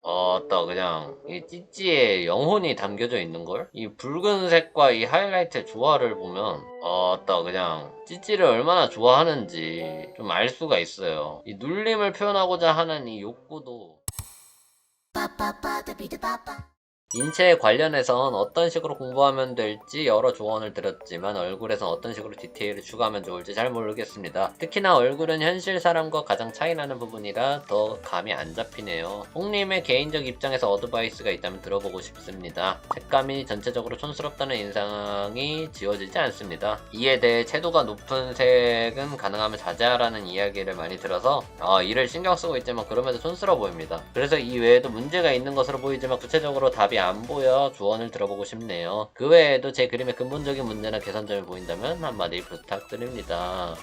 또 그냥 이 찌찌에 영혼이 담겨져 있는걸? 이 붉은색과 이 하이라이트의 조화를 보면 또 그냥 찌찌를 얼마나 좋아하는지 좀 알 수가 있어요. 이 눌림을 표현하고자 하는 이 욕구도 인체에 관련해선 어떤 식으로 공부하면 될지 여러 조언을 드렸지만 얼굴에선 어떤 식으로 디테일을 추가하면 좋을지 잘 모르겠습니다. 특히나 얼굴은 현실 사람과 가장 차이나는 부분이라 더 감이 안 잡히네요. 홍님의 개인적 입장에서 어드바이스가 있다면 들어보고 싶습니다. 색감이 전체적으로 촌스럽다는 인상이 지워지지 않습니다. 이에 대해 채도가 높은 색은 가능하면 자제하라는 이야기를 많이 들어서 이를 신경 쓰고 있지만 그럼에도 촌스러워 보입니다. 그래서 이 외에도 문제가 있는 것으로 보이지만 구체적으로 답이 안 보여 조언을 들어보고 싶네요. 그 외에도 제 그림의 근본적인 문제나 개선점이 보인다면 한마디 부탁드립니다.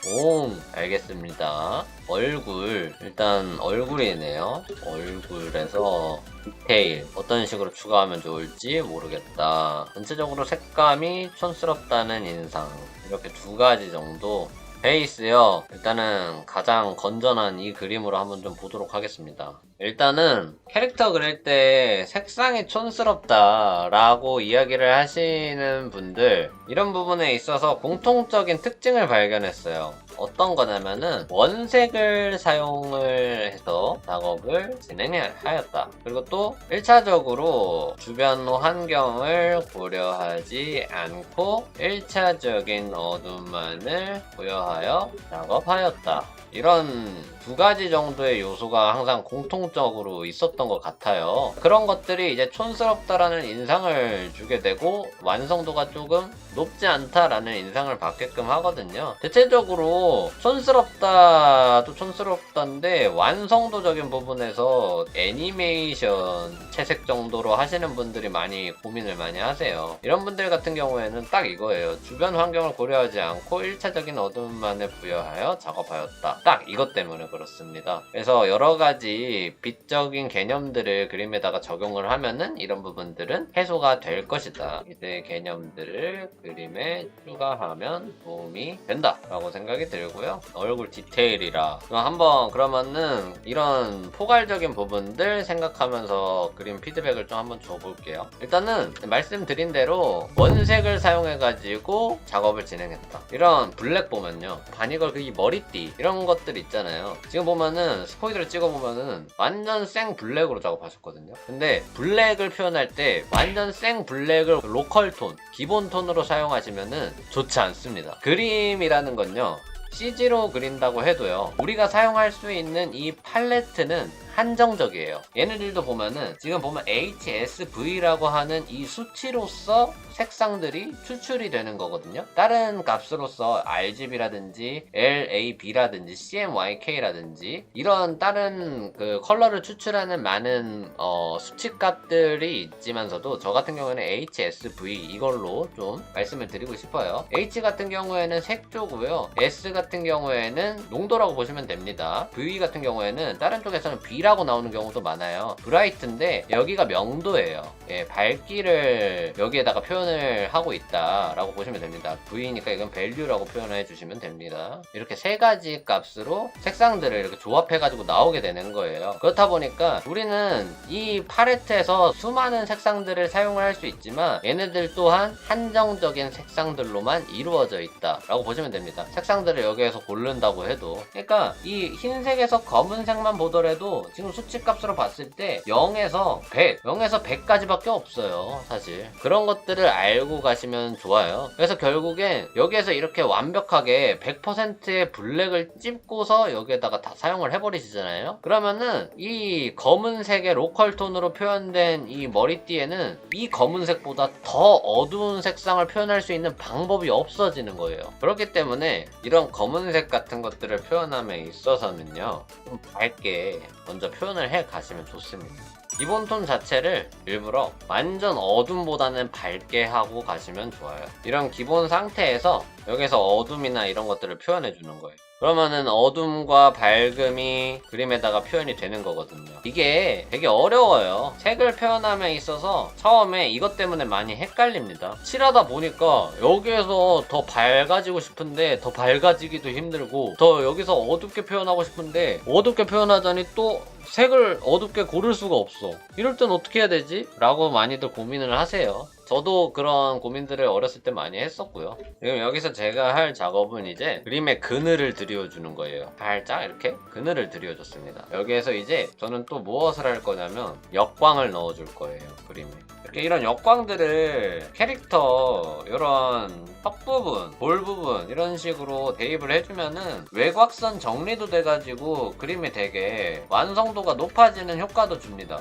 알겠습니다. 얼굴, 일단 얼굴이네요. 얼굴에서 디테일 어떤 식으로 추가하면 좋을지 모르겠다. 전체적으로 색감이 촌스럽다는 인상, 이렇게 두 가지 정도. 베이스요. 일단은 가장 건전한 이 그림으로 한번 좀 보도록 하겠습니다. 일단은 캐릭터 그릴 때 색상이 촌스럽다 라고 이야기를 하시는 분들, 이런 부분에 있어서 공통적인 특징을 발견했어요. 어떤 거냐면은 원색을 사용을 해서 작업을 진행하였다. 그리고 또 1차적으로 주변 환경을 고려하지 않고 1차적인 어둠만을 고려하여 작업하였다. 이런 두 가지 정도의 요소가 항상 공통적으로 있었던 것 같아요. 그런 것들이 이제 촌스럽다라는 인상을 주게 되고 완성도가 조금 높지 않다라는 인상을 받게끔 하거든요. 대체적으로 촌스럽다도 촌스럽던데 완성도적인 부분에서 애니메이션 채색 정도로 하시는 분들이 많이 고민을 많이 하세요. 이런 분들 같은 경우에는 딱 이거예요. 주변 환경을 고려하지 않고 1차적인 어둠만을 부여하여 작업하였다. 딱 이것 때문에 그렇습니다. 그래서 여러가지 빛적인 개념들을 그림에다가 적용을 하면은 이런 부분들은 해소가 될 것이다. 이제 개념들을 그림에 추가하면 도움이 된다 라고 생각이 들고요. 얼굴 디테일이라 한번 그러면은 이런 포괄적인 부분들 생각하면서 그림 피드백을 좀 한번 줘볼게요. 일단은 말씀드린 대로 원색을 사용해 가지고 작업을 진행했다. 이런 블랙 보면요, 바니걸 이 머리띠 이런 것들 있잖아요. 지금 보면은 스포이드를 찍어보면은 완전 생 블랙으로 작업하셨거든요. 근데 블랙을 표현할 때 완전 생 블랙을 로컬 톤, 기본 톤으로 사용하시면은 좋지 않습니다. 그림이라는 건요, CG로 그린다고 해도요, 우리가 사용할 수 있는 이 팔레트는 한정적이에요. 얘네들도 보면은 지금 보면 HSV라고 하는 이 수치로서 색상들이 추출이 되는 거거든요. 다른 값으로서 RGB라든지 LAB라든지 CMYK라든지 이런 다른 그 컬러를 추출하는 많은 수치값들이 있지만서도 저 같은 경우에는 HSV 이걸로 좀 말씀을 드리고 싶어요. H 같은 경우에는 색조고요. S 같은 경우에는 농도라고 보시면 됩니다. V 같은 경우에는 다른 쪽에서는 B라고 나오는 경우도 많아요. 브라이트인데 여기가 명도예요. 예, 밝기를 여기에다가 표현을 하고 있다라고 보시면 됩니다. V니까 이건 value라고 표현해 주시면 됩니다. 이렇게 세 가지 값으로 색상들을 이렇게 조합해가지고 나오게 되는 거예요. 그렇다 보니까 우리는 이 팔레트에서 수많은 색상들을 사용을 할 수 있지만 얘네들 또한 한정적인 색상들로만 이루어져 있다라고 보시면 됩니다. 색상들을 여기에서 고른다고 해도, 그러니까 이 흰색에서 검은색만 보더라도 지금 수치값으로 봤을 때 0에서 100, 0에서 100까지밖에 없어요. 사실 그런 것들을 알고 가시면 좋아요. 그래서 결국엔 여기에서 이렇게 완벽하게 100%의 블랙을 찝고서 여기에다가 다 사용을 해버리시잖아요. 그러면은 이 검은색의 로컬 톤으로 표현된 이 머리띠에는 이 검은색보다 더 어두운 색상을 표현할 수 있는 방법이 없어지는 거예요. 그렇기 때문에 이런 검은색 같은 것들을 표현함에 있어서는요, 좀 밝게 먼저 표현을 해 가시면 좋습니다. 기본 톤 자체를 일부러 완전 어둠보다는 밝게 하고 가시면 좋아요. 이런 기본 상태에서 여기서 어둠이나 이런 것들을 표현해 주는 거예요. 그러면은 어둠과 밝음이 그림에다가 표현이 되는 거거든요. 이게 되게 어려워요. 색을 표현함에 있어서 처음에 이것 때문에 많이 헷갈립니다. 칠하다 보니까 여기에서 더 밝아지고 싶은데 더 밝아지기도 힘들고, 더 여기서 어둡게 표현하고 싶은데 어둡게 표현하자니 또 색을 어둡게 고를 수가 없어. 이럴 땐 어떻게 해야 되지? 라고 많이들 고민을 하세요. 저도 그런 고민들을 어렸을 때 많이 했었고요. 그럼 여기서 제가 할 작업은 이제 그림에 그늘을 들여주는 거예요. 살짝 이렇게 그늘을 들여줬습니다. 여기에서 이제 저는 또 무엇을 할 거냐면 역광을 넣어줄 거예요. 그림에. 이렇게 이런 역광들을 캐릭터 이런 턱 부분, 볼 부분 이런 식으로 대입을 해주면은 외곽선 정리도 돼가지고 그림이 되게 완성도가 높아지는 효과도 줍니다.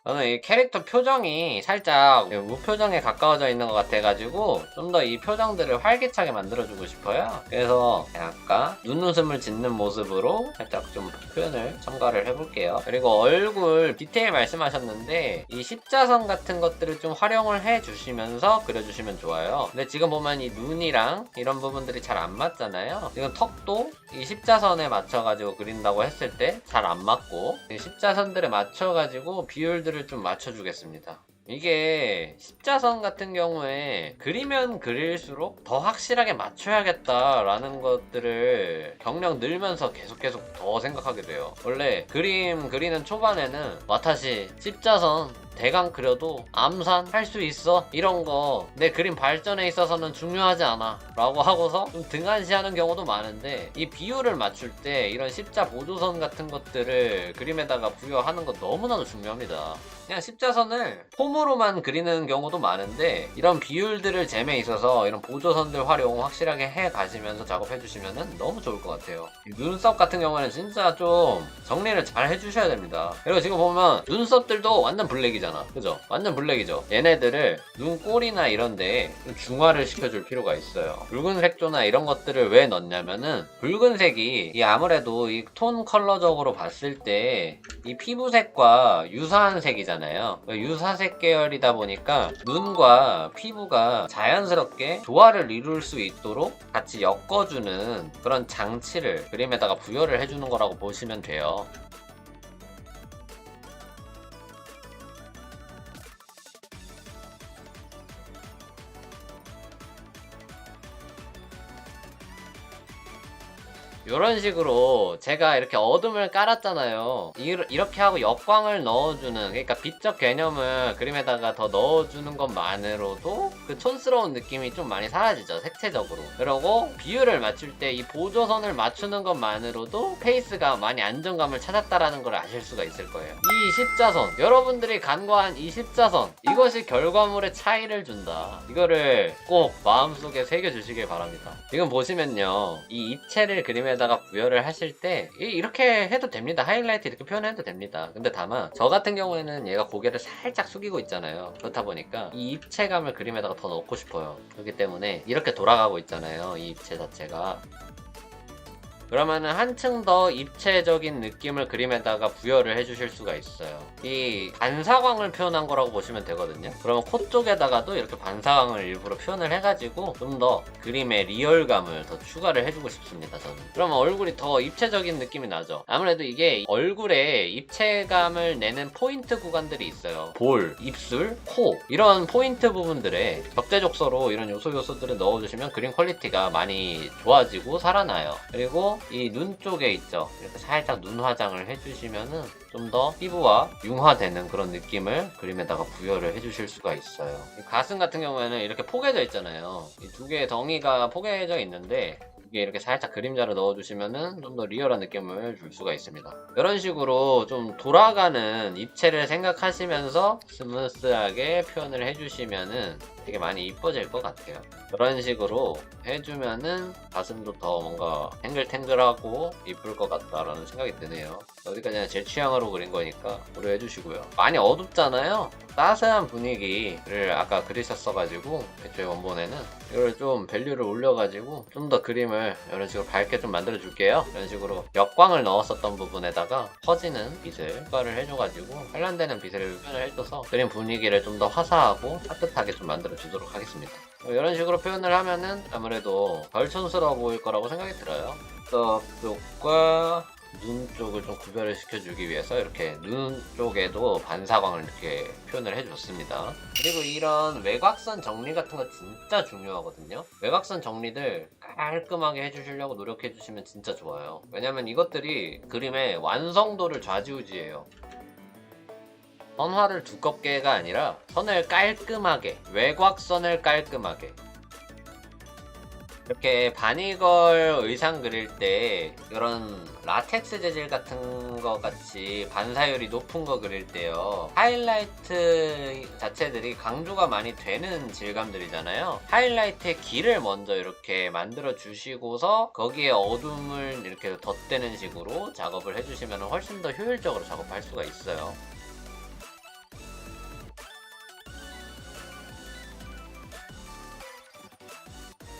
저는 이 캐릭터 표정이 살짝 무표정에 가까워져 있는 것 같아가지고 좀 더 이 표정들을 활기차게 만들어주고 싶어요. 그래서 약간 눈웃음을 짓는 모습으로 살짝 좀 표현을 첨가를 해볼게요. 그리고 얼굴 디테일 말씀하셨는데 이 십자선 같은 것들을 좀 활용을 해주시면서 그려주시면 좋아요. 근데 지금 보면 이 눈이랑 이런 부분들이 잘 안 맞잖아요. 지금 턱도 이 십자선에 맞춰가지고 그린다고 했을 때 잘 안 맞고 이 십자선들에 맞춰가지고 비율들을 좀 맞춰주겠습니다. 이게 십자선 같은 경우에 그리면 그릴수록 더 확실하게 맞춰야겠다라는 것들을 경력 늘면서 계속 더 생각하게 돼요. 원래 그림 그리는 초반에는 와타시 십자선 대강 그려도 암산 할 수 있어 이런 거 내 그림 발전에 있어서는 중요하지 않아 라고 하고서 좀 등한시하는 경우도 많은데 이 비율을 맞출 때 이런 십자 보조선 같은 것들을 그림에다가 부여하는 거 너무나도 중요합니다. 그냥 십자선을 폼으로만 그리는 경우도 많은데 이런 비율들을 잼에 있어서 이런 보조선들 활용 확실하게 해 가시면서 작업해 주시면 너무 좋을 것 같아요. 눈썹 같은 경우에는 진짜 좀 정리를 잘 해주셔야 됩니다. 그리고 지금 보면 눈썹들도 완전 블랙이잖아, 그죠? 완전 블랙이죠. 얘네들을 눈꼬리나 이런데 좀 중화를 시켜줄 필요가 있어요. 붉은 색조나 이런 것들을 왜 넣냐면은 붉은색이 이 아무래도 이 톤 컬러적으로 봤을 때 이 피부색과 유사한 색이잖아요. 유사색 계열이다 보니까 눈과 피부가 자연스럽게 조화를 이룰 수 있도록 같이 엮어주는 그런 장치를 그림에다가 부여를 해주는 거라고 보시면 돼요. 이런 식으로 제가 이렇게 어둠을 깔았잖아요. 이렇게 하고 역광을 넣어주는, 그러니까 빛적 개념을 그림에다가 더 넣어주는 것만으로도 그 촌스러운 느낌이 좀 많이 사라지죠, 색채적으로. 그리고 비율을 맞출 때 이 보조선을 맞추는 것만으로도 페이스가 많이 안정감을 찾았다라는 걸 아실 수가 있을 거예요. 이 십자선, 여러분들이 간과한 이 십자선, 이것이 결과물의 차이를 준다. 이거를 꼭 마음속에 새겨주시길 바랍니다. 지금 보시면요, 이 입체를 그림에다가 부여를 하실 때 이렇게 해도 됩니다. 하이라이트 이렇게 표현해도 됩니다. 근데 다만 저 같은 경우에는 얘가 고개를 살짝 숙이고 있잖아요. 그렇다 보니까 이 입체감을 그림에다가 더 넣고 싶어요. 그렇기 때문에 이렇게 돌아가고 있잖아요, 이 입체 자체가. 그러면은 한층 더 입체적인 느낌을 그림에다가 부여를 해주실 수가 있어요. 이 반사광을 표현한 거라고 보시면 되거든요. 그러면 코 쪽에다가도 이렇게 반사광을 일부러 표현을 해가지고 좀 더 그림의 리얼감을 더 추가를 해주고 싶습니다, 저는. 그러면 얼굴이 더 입체적인 느낌이 나죠. 아무래도 이게 얼굴에 입체감을 내는 포인트 구간들이 있어요. 볼, 입술, 코 이런 포인트 부분들에 적재적소로 이런 요소들을 넣어주시면 그림 퀄리티가 많이 좋아지고 살아나요. 그리고 이 눈 쪽에 있죠, 이렇게 살짝 눈 화장을 해주시면은 좀 더 피부와 융화되는 그런 느낌을 그림에다가 부여를 해주실 수가 있어요. 가슴 같은 경우에는 이렇게 포개져 있잖아요. 이 두 개의 덩이가 포개져 있는데 이게 이렇게 살짝 그림자를 넣어주시면은 좀 더 리얼한 느낌을 줄 수가 있습니다. 이런 식으로 좀 돌아가는 입체를 생각하시면서 스무스하게 표현을 해주시면은 되게 많이 이뻐질 것 같아요. 그런 식으로 해주면은 가슴도 더 뭔가 탱글탱글하고 이쁠 것 같다라는 생각이 드네요. 여기까지는 제 취향으로 그린 거니까 고려해 주시고요. 많이 어둡잖아요. 따스한 분위기를 아까 그리셨어가지고 애초에 원본에는 이걸 좀 밸류를 올려가지고 좀 더 그림을 이런 식으로 밝게 좀 만들어 줄게요. 이런 식으로 역광을 넣었었던 부분에다가 퍼지는 빛을 추가를 해줘가지고 환란되는 빛을 표현을 해줘서 그림 분위기를 좀 더 화사하고 따뜻하게 좀 만들어 주도록 하겠습니다. 이런 식으로 표현을 하면은 아무래도 덜 촌스러워 보일 거라고 생각이 들어요. 쪽과 눈 쪽을 좀 구별을 시켜주기 위해서 이렇게 눈 쪽에도 반사광을 이렇게 표현을 해줬습니다. 그리고 이런 외곽선 정리 같은 거 진짜 중요하거든요. 외곽선 정리들 깔끔하게 해주시려고 노력해주시면 진짜 좋아요. 왜냐면 이것들이 그림의 완성도를 좌지우지해요. 선화를 두껍게가 아니라 선을 깔끔하게, 외곽선을 깔끔하게. 이렇게 바니걸 의상 그릴 때 이런 라텍스 재질 같은 거 같이 반사율이 높은 거 그릴 때요, 하이라이트 자체들이 강조가 많이 되는 질감들이잖아요. 하이라이트의 길을 먼저 이렇게 만들어 주시고서 거기에 어둠을 이렇게 덧대는 식으로 작업을 해주시면 훨씬 더 효율적으로 작업할 수가 있어요.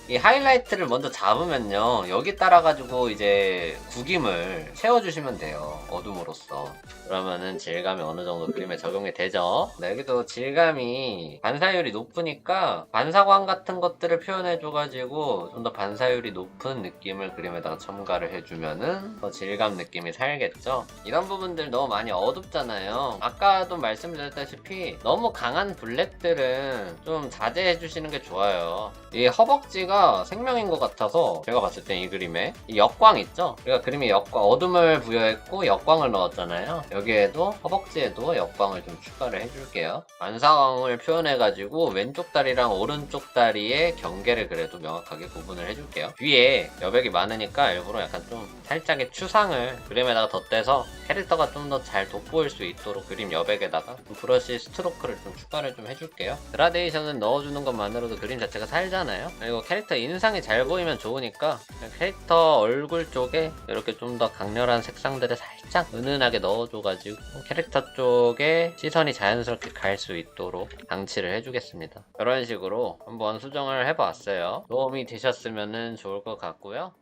이 하이라이트를 먼저 잡으면요, 여기 따라 가지고 이제 구김을 채워주시면 돼요, 어둠으로써. 그러면은 질감이 어느 정도 그림에 적용이 되죠. 네, 여기도 질감이 반사율이 높으니까 반사광 같은 것들을 표현해줘가지고 좀 더 반사율이 높은 느낌을 그림에다가 첨가를 해주면은 더 질감 느낌이 살겠죠. 이런 부분들 너무 많이 어둡잖아요. 아까도 말씀드렸다시피 너무 강한 블랙들은 좀 자제해주시는 게 좋아요. 이 허벅지가 생명인 것 같아서 제가 봤을 때 이 그림에 이 역광 있죠? 우리가 그림에 역광, 어둠을 부여했고 역광을 넣었잖아요. 여기에도 허벅지에도 역광을 좀 추가를 해줄게요. 반사광을 표현해가지고 왼쪽 다리랑 오른쪽 다리의 경계를 그래도 명확하게 구분을 해줄게요. 뒤에 여백이 많으니까 일부러 약간 좀 살짝의 추상을 그림에다가 덧대서 캐릭터가 좀 더 잘 돋보일 수 있도록 그림 여백에다가 브러쉬 스트로크를 좀 추가를 좀 해줄게요. 그라데이션을 넣어주는 것만으로도 그림 자체가 살잖아요. 그리고 캐릭터 인상이 잘 보이면 좋으니까 캐릭터 얼굴 쪽에 이렇게 좀 더 강렬한 색상들을 살짝 은은하게 넣어줘가지고 캐릭터 쪽에 시선이 자연스럽게 갈 수 있도록 방치를 해주겠습니다. 이런 식으로 한번 수정을 해봤어요. 도움이 되셨으면 좋을 것 같고요.